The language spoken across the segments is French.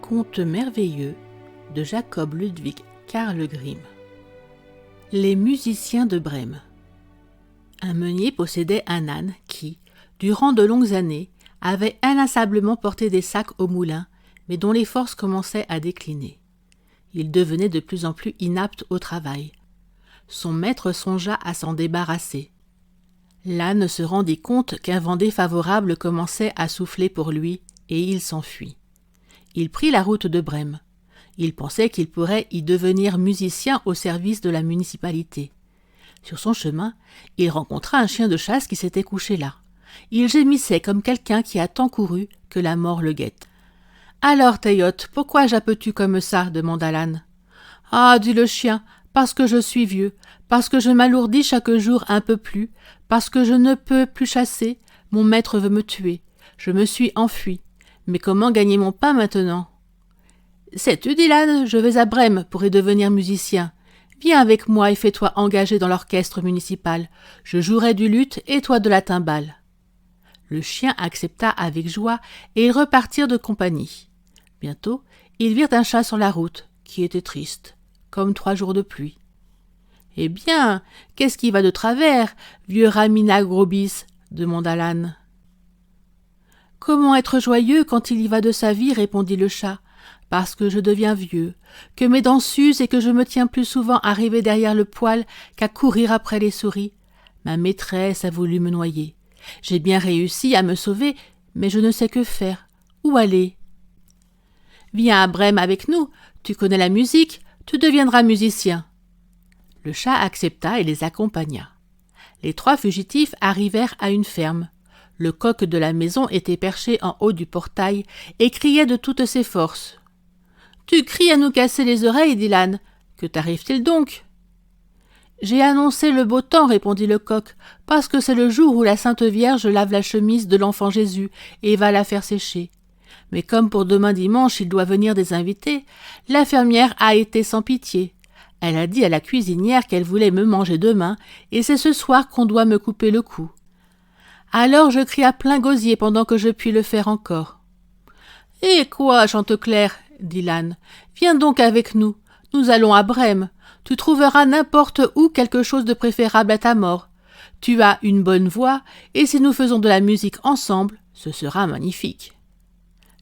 Conte merveilleux de Jacob Ludwig Karl Grimm. Les musiciens de Brême. Un meunier possédait un âne qui, durant de longues années, avait inlassablement porté des sacs au moulin, mais dont les forces commençaient à décliner. Il devenait de plus en plus inapte au travail. Son maître songea à s'en débarrasser. L'âne se rendit compte qu'un vent défavorable commençait à souffler pour lui, et il s'enfuit. Il prit la route de Brême. Il pensait qu'il pourrait y devenir musicien au service de la municipalité. Sur son chemin, il rencontra un chien de chasse qui s'était couché là. Il gémissait comme quelqu'un qui a tant couru que la mort le guette. « Alors, Teilhotte, pourquoi jappes-tu comme ça ?» demanda l'âne. « Ah, dit le chien, parce que je suis vieux, parce que je m'alourdis chaque jour un peu plus, parce que je ne peux plus chasser, mon maître veut me tuer. Je me suis enfui. Mais comment gagner mon pain maintenant ?»« Sais-tu, dit l'âne, je vais à Brême pour y devenir musicien. Viens avec moi et fais-toi engager dans l'orchestre municipal. Je jouerai du luth et toi de la timbale. » Le chien accepta avec joie et ils repartirent de compagnie. Bientôt, ils virent un chat sur la route, qui était triste, comme 3 jours de pluie. « Eh bien, qu'est-ce qui va de travers, vieux Ramina Grobis ?» demanda l'âne. « Comment être joyeux quand il y va de sa vie ?» répondit le chat. « Parce que je deviens vieux, que mes dents s'usent et que je me tiens plus souvent arrivé derrière le poêle qu'à courir après les souris. Ma maîtresse a voulu me noyer. J'ai bien réussi à me sauver, mais je ne sais que faire. Où aller ? » « Viens à Brême avec nous, tu connais la musique, tu deviendras musicien. » Le chat accepta et les accompagna. Les 3 fugitifs arrivèrent à une ferme. Le coq de la maison était perché en haut du portail et criait de toutes ses forces. « Tu cries à nous casser les oreilles, dit l'âne. Que t'arrive-t-il donc ?»« J'ai annoncé le beau temps, répondit le coq, parce que c'est le jour où la Sainte Vierge lave la chemise de l'enfant Jésus et va la faire sécher. Mais comme pour demain dimanche il doit venir des invités, la fermière a été sans pitié. Elle a dit à la cuisinière qu'elle voulait me manger demain, et c'est ce soir qu'on doit me couper le cou. Alors je crie à plein gosier pendant que je puis le faire encore. « Eh quoi, Chanteclair ?» dit l'âne. « Viens donc avec nous. Nous allons à Brême. Tu trouveras n'importe où quelque chose de préférable à ta mort. Tu as une bonne voix, et si nous faisons de la musique ensemble, ce sera magnifique. »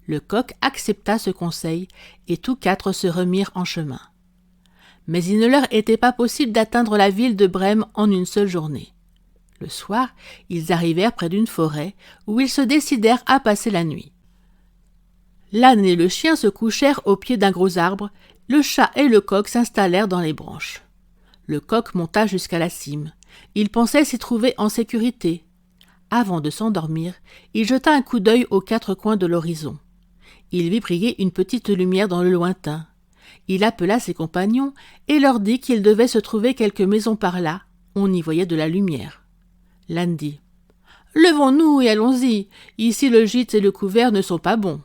Le coq accepta ce conseil, et tous 4 se remirent en chemin. Mais il ne leur était pas possible d'atteindre la ville de Brême en une seule journée. Le soir, ils arrivèrent près d'une forêt où ils se décidèrent à passer la nuit. L'âne et le chien se couchèrent au pied d'un gros arbre, le chat et le coq s'installèrent dans les branches. Le coq monta jusqu'à la cime. Il pensait s'y trouver en sécurité. Avant de s'endormir, il jeta un coup d'œil aux 4 coins de l'horizon. Il vit briller une petite lumière dans le lointain. Il appela ses compagnons et leur dit qu'il devait se trouver quelques maisons par là. On y voyait de la lumière. L'âne dit « Levons-nous et allons-y. Ici le gîte et le couvert ne sont pas bons. »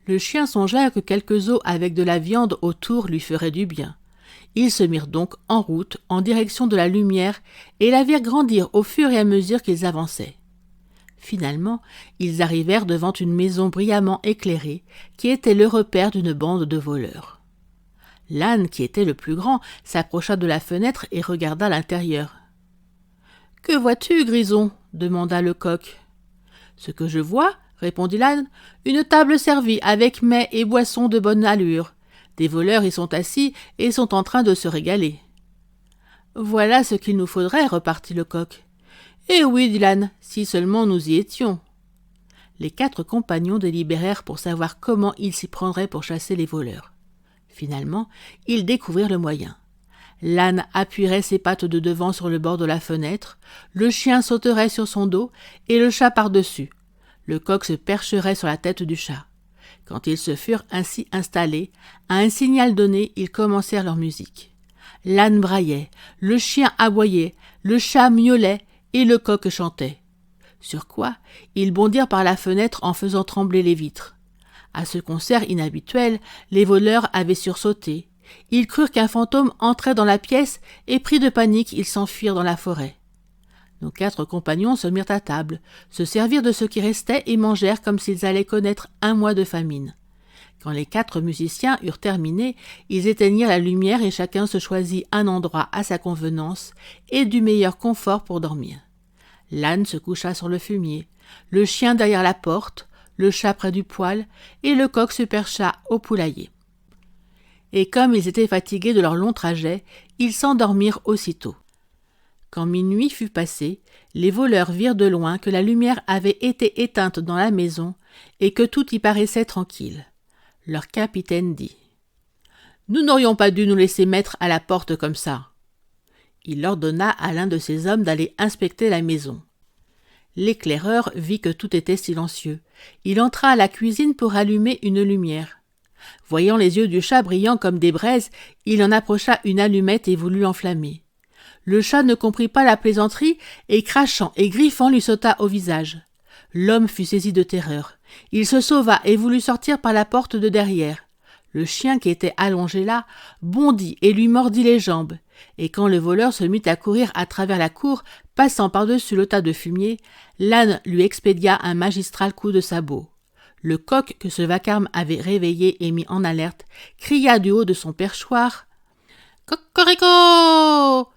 Le chien songea que quelques os avec de la viande autour lui feraient du bien. Ils se mirent donc en route en direction de la lumière et la virent grandir au fur et à mesure qu'ils avançaient. Finalement, ils arrivèrent devant une maison brillamment éclairée qui était le repère d'une bande de voleurs. L'âne, qui était le plus grand, s'approcha de la fenêtre et regarda l'intérieur. « Que vois-tu, Grison ?» demanda le coq. « Ce que je vois, » répondit l'âne, « une table servie avec mets et boissons de bonne allure. Des voleurs y sont assis et sont en train de se régaler. »« Voilà ce qu'il nous faudrait, » repartit le coq. « Eh oui, dit l'âne, si seulement nous y étions. » Les 4 compagnons délibérèrent pour savoir comment ils s'y prendraient pour chasser les voleurs. Finalement, ils découvrirent le moyen. L'âne appuierait ses pattes de devant sur le bord de la fenêtre, le chien sauterait sur son dos et le chat par-dessus. Le coq se percherait sur la tête du chat. Quand ils se furent ainsi installés, à un signal donné, ils commencèrent leur musique. L'âne braillait, le chien aboyait, le chat miaulait et le coq chantait. Sur quoi, ils bondirent par la fenêtre en faisant trembler les vitres. À ce concert inhabituel, les voleurs avaient sursauté. Ils crurent qu'un fantôme entrait dans la pièce et pris de panique, ils s'enfuirent dans la forêt. Nos 4 compagnons se mirent à table, se servirent de ce qui restait et mangèrent comme s'ils allaient connaître un mois de famine. Quand les 4 musiciens eurent terminé, ils éteignirent la lumière et chacun se choisit un endroit à sa convenance et du meilleur confort pour dormir. L'âne se coucha sur le fumier, le chien derrière la porte, le chat près du poêle et le coq se percha au poulailler. Et comme ils étaient fatigués de leur long trajet, ils s'endormirent aussitôt. Quand minuit fut passé, les voleurs virent de loin que la lumière avait été éteinte dans la maison et que tout y paraissait tranquille. Leur capitaine dit : « Nous n'aurions pas dû nous laisser mettre à la porte comme ça. » Il ordonna à l'un de ses hommes d'aller inspecter la maison. L'éclaireur vit que tout était silencieux. Il entra à la cuisine pour allumer une lumière. Voyant les yeux du chat brillant comme des braises, il en approcha une allumette et voulut l'enflammer. Le chat ne comprit pas la plaisanterie et, crachant et griffant, lui sauta au visage. L'homme fut saisi de terreur. Il se sauva et voulut sortir par la porte de derrière. Le chien qui était allongé là bondit et lui mordit les jambes. Et quand le voleur se mit à courir à travers la cour, passant par-dessus le tas de fumier, l'âne lui expédia un magistral coup de sabot. Le coq que ce vacarme avait réveillé et mis en alerte cria du haut de son perchoir « Cocorico !»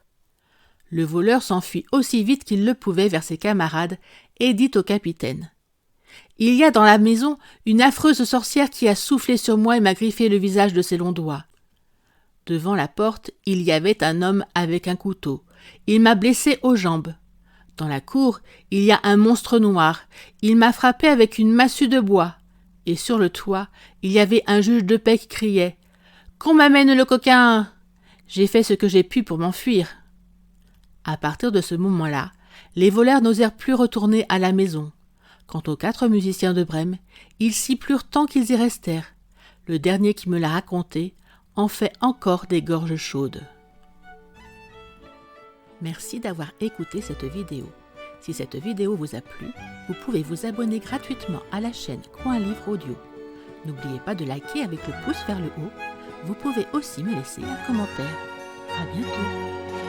Le voleur s'enfuit aussi vite qu'il le pouvait vers ses camarades et dit au capitaine : « Il y a dans la maison une affreuse sorcière qui a soufflé sur moi et m'a griffé le visage de ses longs doigts. » Devant la porte, il y avait un homme avec un couteau. Il m'a blessé aux jambes. Dans la cour, il y a un monstre noir. Il m'a frappé avec une massue de bois. Et sur le toit, il y avait un juge de paix qui criait « Qu'on m'amène le coquin !» J'ai fait ce que j'ai pu pour m'enfuir. À partir de ce moment-là, les voleurs n'osèrent plus retourner à la maison. Quant aux 4 musiciens de Brême, ils s'y plurent tant qu'ils y restèrent. Le dernier qui me l'a raconté en fait encore des gorges chaudes. Merci d'avoir écouté cette vidéo. Si cette vidéo vous a plu, vous pouvez vous abonner gratuitement à la chaîne Coin Livre Audio. N'oubliez pas de liker avec le pouce vers le haut. Vous pouvez aussi me laisser un commentaire. À bientôt.